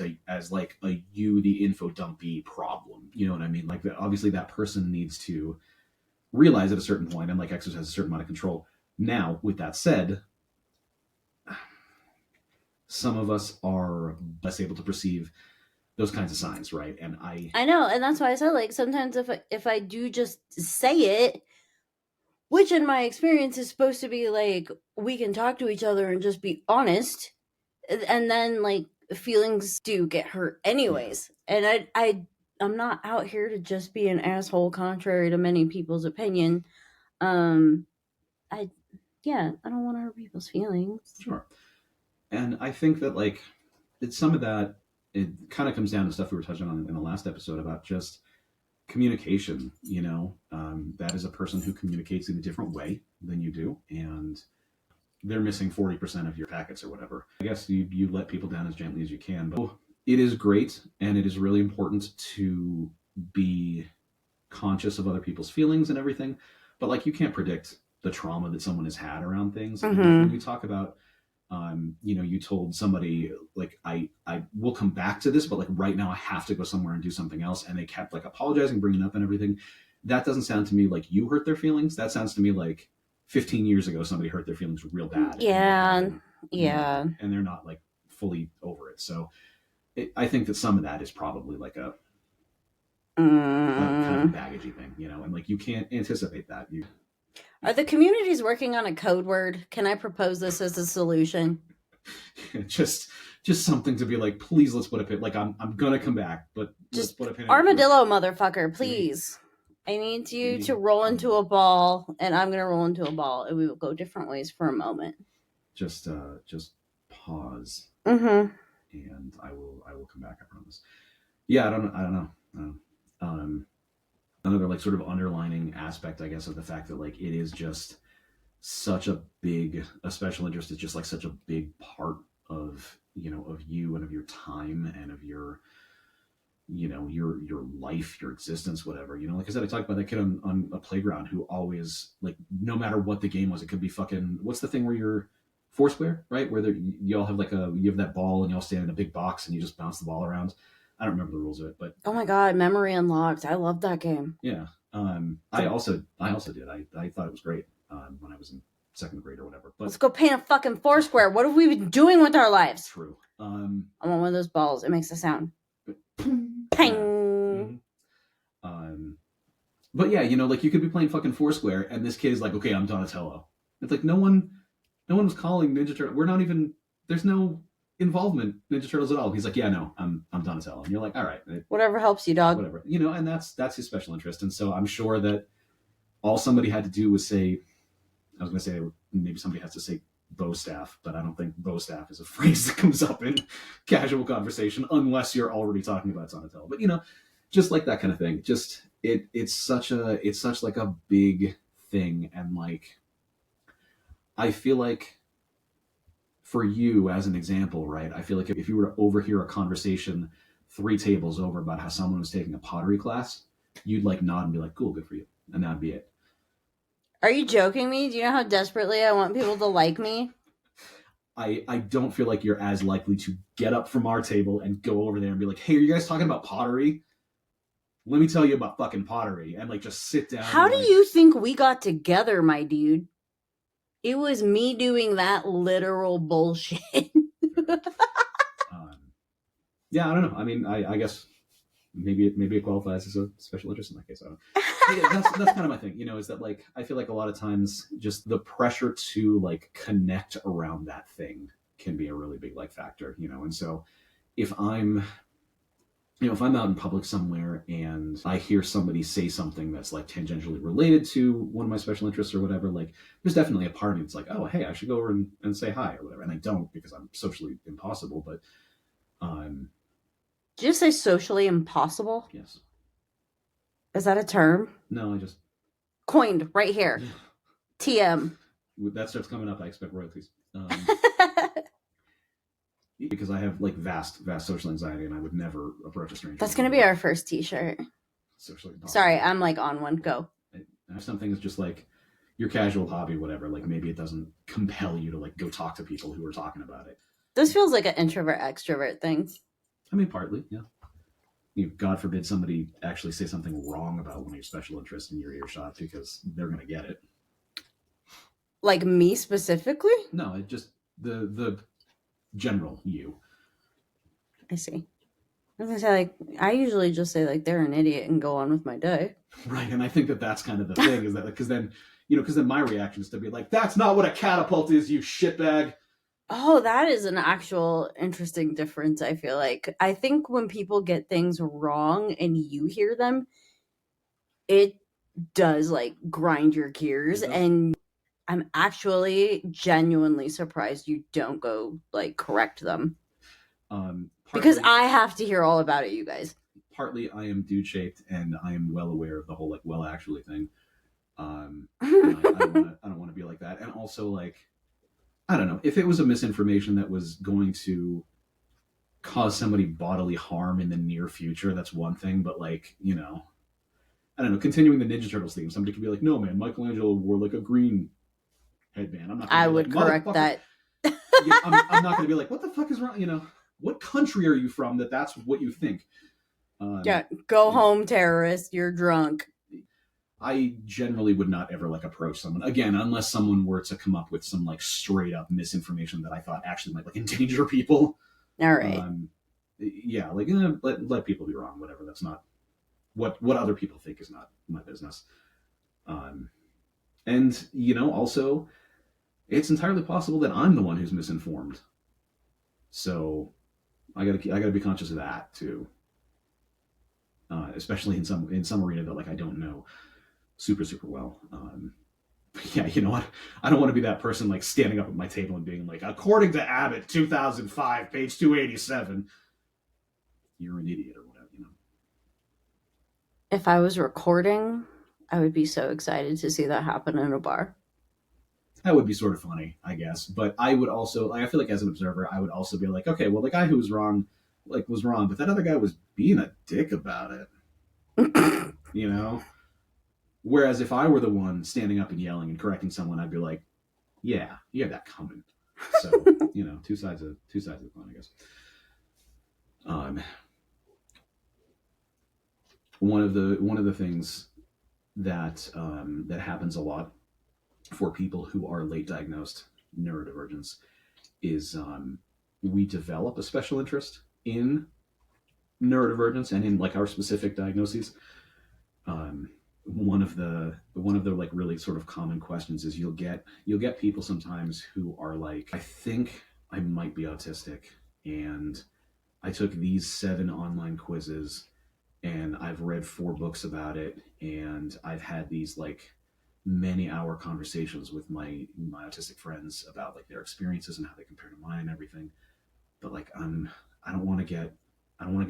like a you the info dumpy problem. You know what I mean? Like obviously that person needs to realize at a certain point and like exercise a certain amount of control. Now, with that said, some of us are less able to perceive those kinds of signs, right? And I know, and that's why I said like sometimes if I do just say it, which in my experience is supposed to be like we can talk to each other and just be honest, and then like feelings do get hurt anyways. Yeah. And I'm not out here to just be an asshole contrary to many people's opinion. I I don't want to hurt people's feelings. Sure. And I think that like it's some of that it kind of comes down to stuff we were touching on in the last episode about just communication. That is a person who communicates in a different way than you do, and they're missing 40% of your packets or whatever. I guess you let people down as gently as you can, but it is great and it is really important to be conscious of other people's feelings and everything. But like you can't predict the trauma that someone has had around things. Mm-hmm. And when you talk about you told somebody like I will come back to this, but like right now I have to go somewhere and do something else, and they kept like apologizing, bringing up and everything. That doesn't sound to me like you hurt their feelings. That sounds to me like 15 years ago somebody hurt their feelings real bad. Yeah. Yeah. And they're not like fully over it. So I think that some of that is probably like a kind of a baggagey thing, and like you can't anticipate that. Are the communities working on a code word? Can I propose this as a solution? just something to be like, please, let's put a pin. Like I'm gonna come back, but just let's put a pin. Armadillo, motherfucker, please. I need you to roll into a ball, and I'm gonna roll into a ball, and we will go different ways for a moment. Just pause. Mm-hmm. And I will come back, I promise. Yeah, I don't know. Another like sort of underlining aspect, I guess, of the fact that like it is just such a special interest is just like such a big part of of you and of your time and of your your life, your existence, whatever. Like I said, I talked about that kid on a playground who always, like, no matter what the game was, it could be fucking, what's the thing where you're Foursquare, right? Where you all have like you have that ball and you all stand in a big box and you just bounce the ball around. I don't remember the rules of it, but oh my god, memory unlocked. I love that game. Yeah. I also did. I thought it was great when I was in second grade or whatever. But let's go paint a fucking Foursquare. What have we been doing with our lives? True. I want one of those balls. It makes a sound. Ping. But yeah, like you could be playing fucking Foursquare and this kid is like, okay, I'm Donatello. It's like no one was calling Ninja Turtle. We're not even. There's no involvement Ninja Turtles at all. He's like, yeah, no, I'm Donatello. And you're like, all right, whatever helps you, dog. Whatever, and that's his special interest. And so I'm sure that all somebody had to do was say, I was going to say maybe somebody has to say bow staff, but I don't think bow staff is a phrase that comes up in casual conversation unless you're already talking about Donatello. But just like that kind of thing. Just it's such like a big thing, and like I feel like for you as an example, right? I feel like if you were to overhear a conversation 3 tables over about how someone was taking a pottery class, you'd like nod and be like, cool, good for you. And that'd be it. Are you joking me? Do you know how desperately I want people to like me? I don't feel like you're as likely to get up from our table and go over there and be like, hey, are you guys talking about pottery? Let me tell you about fucking pottery. And like just sit down. How do you think we got together, my dude? It was me doing that literal bullshit. Yeah, I don't know. I mean, I guess maybe it qualifies as a special interest in that case. I don't know. Yeah, that's kind of my thing, is that like I feel like a lot of times just the pressure to like connect around that thing can be a really big like factor, and so if I'm out in public somewhere and I hear somebody say something that's like tangentially related to one of my special interests or whatever, like there's definitely a part of me that's like, oh, hey, I should go over and say hi or whatever. And I don't because I'm socially impossible, but did you say socially impossible? Yes. Is that a term? No, I just coined right here. TM. That starts coming up, I expect royalties. Because I have like vast social anxiety and I would never approach a stranger. That's going to be our first t-shirt. Socially impossible. Sorry, I'm like on one. Go. I have something that's just like your casual hobby, whatever. Like maybe it doesn't compel you to like go talk to people who are talking about it. This feels like an introvert extrovert thing. I mean, partly, yeah. God forbid somebody actually say something wrong about one of your special interests in your earshot because they're going to get it. Like me specifically? No, it just the general you. I see. I was gonna say, like, I usually just say like they're an idiot and go on with my day. Right, and I think that's kind of the thing is that because then my reaction is to be like, that's not what a catapult is, you shitbag. Oh, that is an actual interesting difference, I feel like. I think when people get things wrong and you hear them, it does, like, grind your gears. And I'm actually genuinely surprised you don't go, like, correct them. Because I have to hear all about it, you guys. Partly I am dude-shaped, and I am well aware of the whole, like, well, actually thing. I don't want to be like that. And also, like, I don't know, if it was a misinformation that was going to cause somebody bodily harm in the near future, that's one thing. But like, I don't know, continuing the Ninja Turtles theme, somebody could be like, no, man, Michelangelo wore like a green headband. I'm not gonna would like, correct that. Yeah, I'm not going to be like, what the fuck is wrong? What country are you from that's what you think? Yeah, go home, terrorist. You're drunk. I generally would not ever like approach someone again unless someone were to come up with some like straight up misinformation that I thought actually might like endanger people. All right. Yeah, like let people be wrong, whatever. That's not what other people think is not my business. Um, and also it's entirely possible that I'm the one who's misinformed. So I gotta be conscious of that too, especially in some arena that like I don't know super well. Yeah, you know what? I don't want to be that person like standing up at my table and being like, according to Abbott, 2005, page 287, you're an idiot or whatever. If I was recording, I would be so excited to see that happen in a bar. That would be sort of funny, I guess. But I would also, like, I feel like as an observer, I would also be like, okay, well, the guy who was wrong, like, was wrong, but that other guy was being a dick about it, you know? Whereas if I were the one standing up and yelling and correcting someone, I'd be like, yeah, you had that coming. So, two sides of the coin, I guess. Um, one of the things that happens a lot for people who are late diagnosed neurodivergence is we develop a special interest in neurodivergence and in like our specific diagnoses. One of the like really sort of common questions is you'll get people sometimes who are like, I think I might be autistic, and I took these 7 online quizzes, and I've read 4 books about it, and I've had these like many hour conversations with my autistic friends about like their experiences and how they compare to mine and everything. But like I don't want to get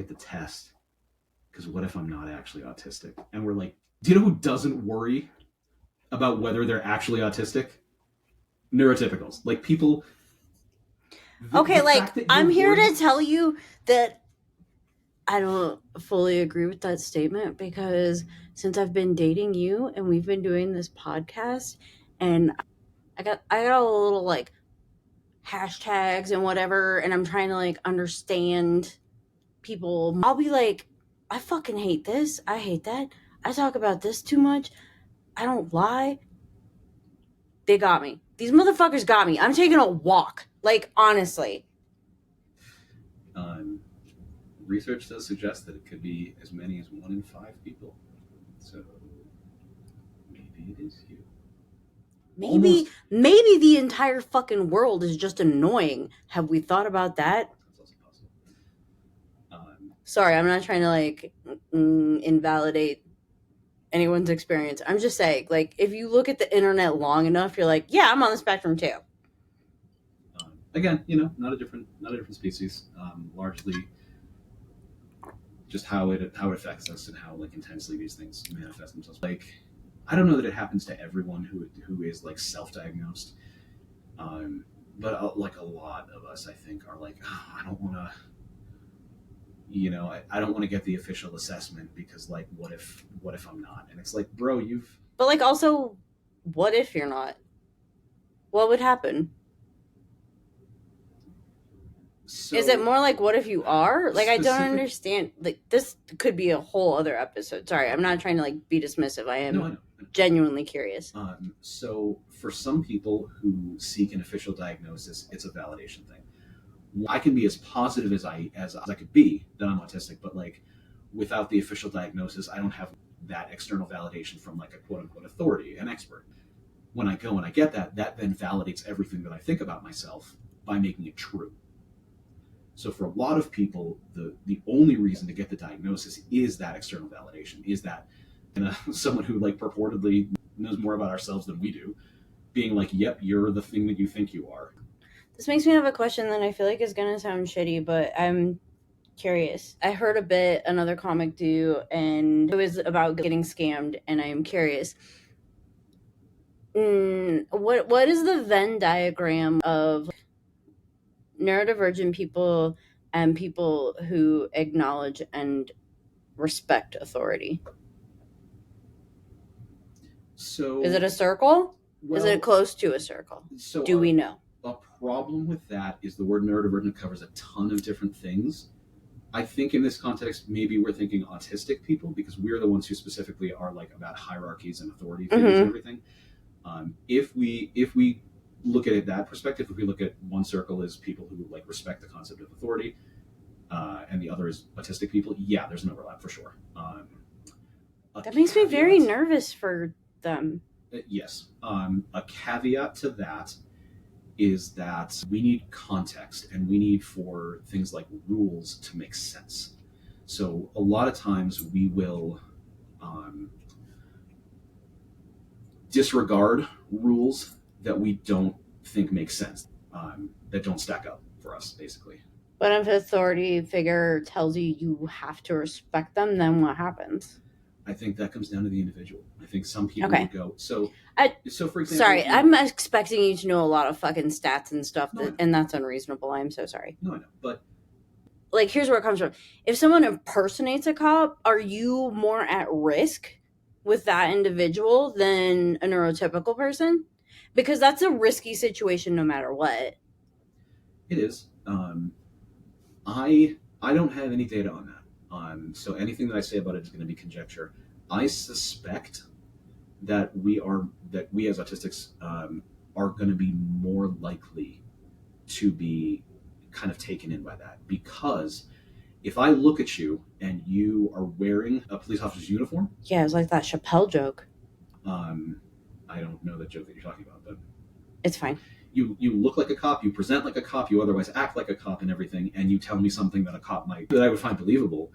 the test because what if I'm not actually autistic? And we're like, do you know who doesn't worry about whether they're actually autistic? Neurotypicals. Like people. Okay, The like fact that you're I'm here worried. to tell you that I don't fully agree with that statement because since I've been dating you and we've been doing this podcast and I got a little like hashtags and whatever and I'm trying to like understand people. I'll be like, I fucking hate this. I hate that. I talk about this too much. I don't lie. They got me. These motherfuckers got me. I'm taking a walk. Like, honestly. Um, Research does suggest that it could be as many as 1 in 5 people. So maybe it is you. Maybe Almost. maybe the entire fucking world is just annoying. Have we thought about that? That's also possible. Sorry, I'm not trying to like invalidate anyone's experience. I'm just saying, like, if you look at the internet long enough, you're like, yeah, I'm on the spectrum too. Again, not a different species. Largely just how it affects us and how like intensely these things manifest themselves. Like, I don't know that it happens to everyone who is like self-diagnosed, but like a lot of us, I think, are like, oh, I don't want to. I don't want to get the official assessment because like what if I'm not? And it's like, bro, you've. But like also, what if you're not? What would happen? Is it So more like what if you are? Like I don't specific. understand. Like this could be a whole other episode. Sorry, I'm not trying to like be dismissive. I No, I am know. genuinely curious. So for some people who seek an official diagnosis, it's a validation thing. I can be as positive as I could be that I'm autistic, but like without the official diagnosis, I don't have that external validation from like a quote unquote authority, an expert. When I go and I get that then validates everything that I think about myself by making it true. So for a lot of people, the only reason to get the diagnosis is that external validation, is that someone who like purportedly knows more about ourselves than we do, being like, "Yep, you're the thing that you think you are." This makes me have a question that I feel like is gonna sound shitty, but I'm curious. I heard a bit another comic do, and it was about getting scammed, and I am curious. What is the Venn diagram of neurodivergent people and people who acknowledge and respect authority? Is it So, a circle? Is it well, close to a circle? so Do we know? a problem with that is the word neurodivergent covers a ton of different things, I think in this context, maybe we're thinking autistic people because we're the ones who specifically are like about hierarchies and authority figures and Mm-hmm. everything. If we look at it that perspective, if we look at one circle as people who like respect the concept of authority, and the other is autistic people, yeah, there's an overlap for sure. A That makes me very caveat, nervous for them. yes, a caveat to that is that we need context and we need for things like rules to make sense. So a lot of times we will um, disregard rules that we don't think make sense, that don't stack up for us, basically. But if an authority figure tells you you have to respect them, then what happens? I think that comes down to the individual. I think some people would Okay. go so. I So, for example, sorry, I'm expecting you to know a lot of fucking stats and stuff no, I know, and that's unreasonable. I'm so sorry. no, I know, but Like here's where it comes from. If someone impersonates a cop, are you more at risk with that individual than a neurotypical person? Because that's a risky situation no matter what. it is. I don't have any data on that. So anything that I say about it is going to be conjecture. I suspect that we as autistics are going to be more likely to be kind of taken in by that, because if I look at you and you are wearing a police officer's uniform, Yeah, it's like that Chappelle joke. um, I don't know the joke that you're talking about, but It's fine. you look like a cop, you present like a cop, you otherwise act like a cop and everything, and you tell me something that a cop might that I would find believable.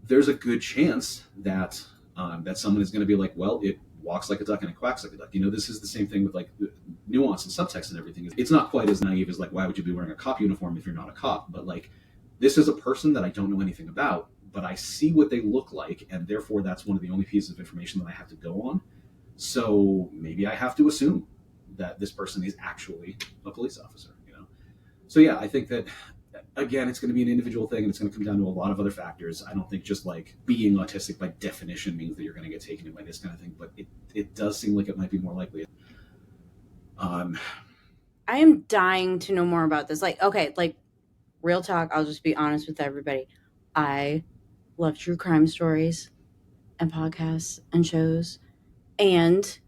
There's a good chance that that someone is going to be like, well, it walks like a duck and it quacks like a duck. This is the same thing with like nuance and subtext and everything. It's not quite as naive as like, why would you be wearing a cop uniform if you're not a cop? But like, this is a person that I don't know anything about, but I see what they look like, and therefore that's one of the only pieces of information that I have to go on. So maybe I have to assume that this person is actually a police officer. So yeah, I think that again, it's going to be an individual thing, and it's going to come down to a lot of other factors. I don't think just like being autistic by definition means that you're going to get taken in by this kind of thing, but it does seem like it might be more likely. Um, I am dying to know more about this. Like, okay, like real talk, I'll just be honest with everybody. I love true crime stories and podcasts and shows. And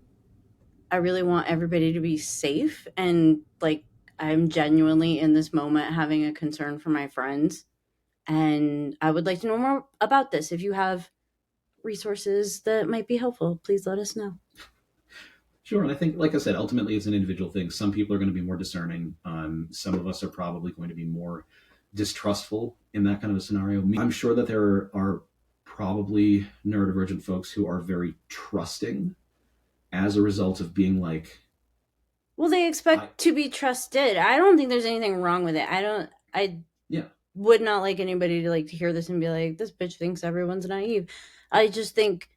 I really want everybody to be safe. And like, I'm genuinely in this moment having a concern for my friends. And I would like to know more about this. If you have resources that might be helpful, please let us know. sure, and I think, like I said, ultimately it's an individual thing. Some people are going to be more discerning. Some of us are probably going to be more distrustful in that kind of a scenario. I'm sure that there are probably neurodivergent folks who are very trusting as a result of being like, Well, they I, expect to be trusted. I don't think there's anything wrong with it. I yeah, would not like anybody to like to hear this and be like, this bitch thinks everyone's naive. I just think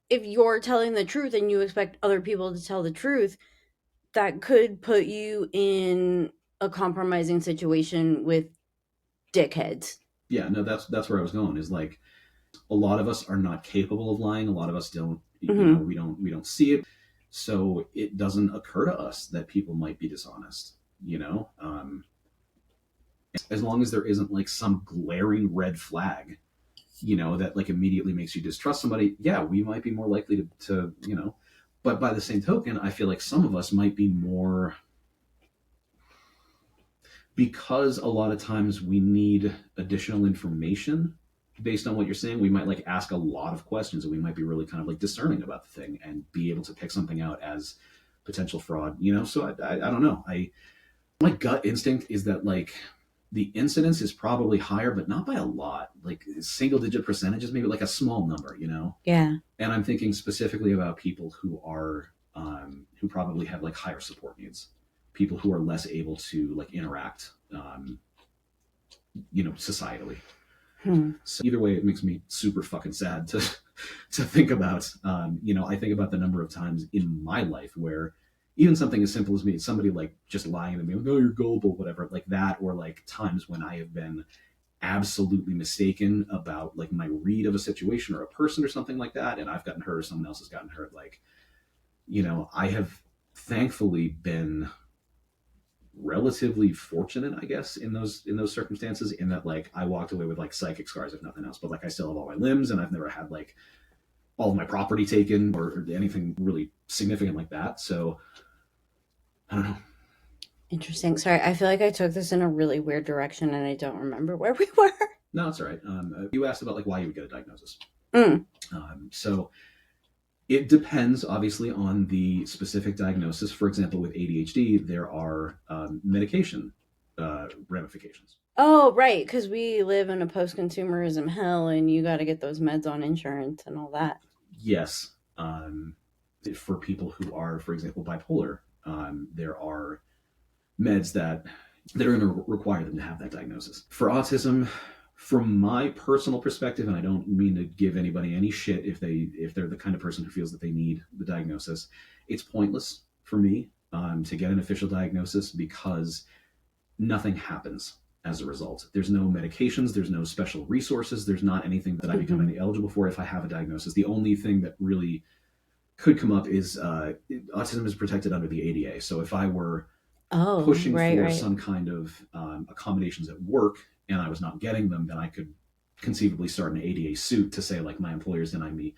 if you're telling the truth and you expect other people to tell the truth, that could put you in a compromising situation with dickheads. yeah, no, that's where I was going. Is like a lot of us are not capable of lying. A lot of us don't. Mm-hmm. We don't see it, so it doesn't occur to us that people might be dishonest. As long as there isn't like some glaring red flag, that like immediately makes you distrust somebody. Yeah, we might be more likely to. But by the same token, I feel like some of us might be more, because a lot of times we need additional information based on what you're saying. We might like ask a lot of questions, and we might be really kind of like discerning about the thing and be able to pick something out as potential fraud. So I don't know. My gut instinct is that like the incidence is probably higher, but not by a lot, like single digit percentages, maybe like a small number. Yeah. And I'm thinking specifically about people who probably have like higher support needs, people who are less able to like interact, societally. So either way, it makes me super fucking sad to think about. I think about the number of times in my life where even something as simple as me, somebody like just lying to me, like, "Oh, you're gullible," whatever, like that, or like times when I have been absolutely mistaken about like my read of a situation or a person or something like that, and I've gotten hurt or someone else has gotten hurt. Like, I have thankfully been relatively fortunate, I guess, in those circumstances, in that like I walked away with like psychic scars if nothing else, but like I still have all my limbs, and I've never had like all of my property taken or anything really significant like that. So I don't know. Interesting. Sorry, I feel like I took this in a really weird direction and I don't remember where we were. No, it's all right. You asked about like why you would get a diagnosis. Mm. So it depends, obviously, on the specific diagnosis. For example, with ADHD, there are medication ramifications. Oh, right, because we live in a post-consumerism hell and you got to get those meds on insurance and all that. Yes. For people who are, for example, bipolar, there are meds that are going to require them to have that diagnosis. For autism, from my personal perspective, and I don't mean to give anybody any shit if they're the kind of person who feels that they need the diagnosis, it's pointless for me to get an official diagnosis, because nothing happens as a result. There's no medications, there's no special resources, there's not anything that I become any eligible for if I have a diagnosis. The only thing that really could come up is autism is protected under the ADA. So if I were pushing for some kind of accommodations at work and I was not getting them, then I could conceivably start an ADA suit to say like my employer's denying me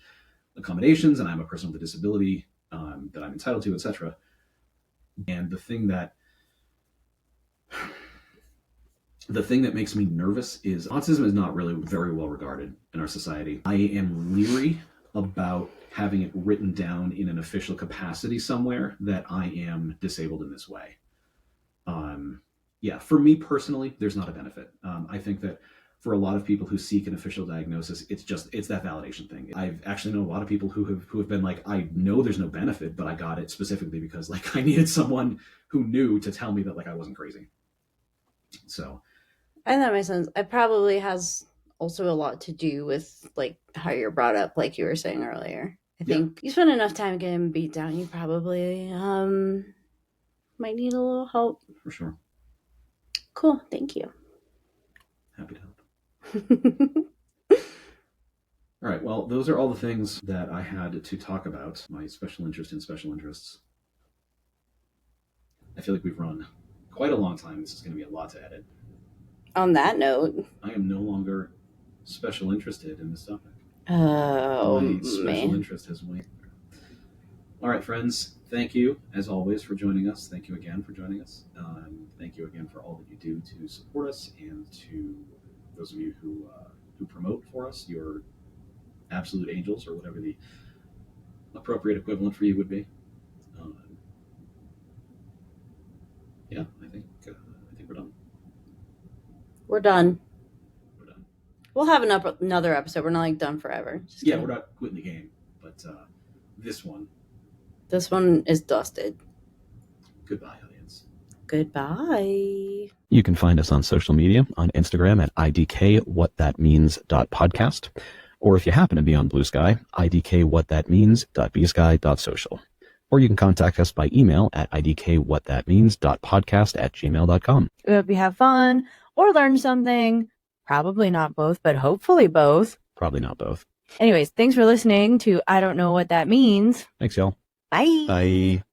accommodations and I'm a person with a disability that I'm entitled to, etc. And the thing that makes me nervous is autism is not really very well regarded in our society. I am leery about having it written down in an official capacity somewhere that I am disabled in this way. Yeah, for me personally, there's not a benefit. I think that for a lot of people who seek an official diagnosis, it's that validation thing. I've actually known a lot of people who have been like, I know there's no benefit, but I got it specifically because like I needed someone who knew to tell me that like I wasn't crazy. So, and that makes sense. It probably has also a lot to do with like how you're brought up, like you were saying earlier. I think you spend enough time getting beat down, you probably might need a little help. For sure. Cool. Thank you. Happy to help. All right. Well, those are all the things that I had to talk about. My special interest in special interests. I feel like we've run quite a long time. This is going to be a lot to edit. On that note, I am no longer special interested in this topic. Oh, my special interest has waned. All right, friends. Thank you, as always, for joining us. Thank you again for joining us. Thank you again for all that you do to support us, and to those of you who promote for us. You're absolute angels, or whatever the appropriate equivalent for you would be. Yeah, I think we're done. We're done. We'll have another episode. We're not like done forever. Yeah, we're not quitting the game, but this one is dusted. Goodbye, audience. Goodbye. You can find us on social media on Instagram at idkwhatthatmeans.podcast, or if you happen to be on Blue Sky, idkwhatthatmeans.bsky.social. Or you can contact us by email at idkwhatthatmeans.podcast@gmail.com. We hope you have fun or learn something. Probably not both, but hopefully both. Probably not both. Anyways, thanks for listening to I Don't Know What That Means. Thanks, y'all. Bye. Bye.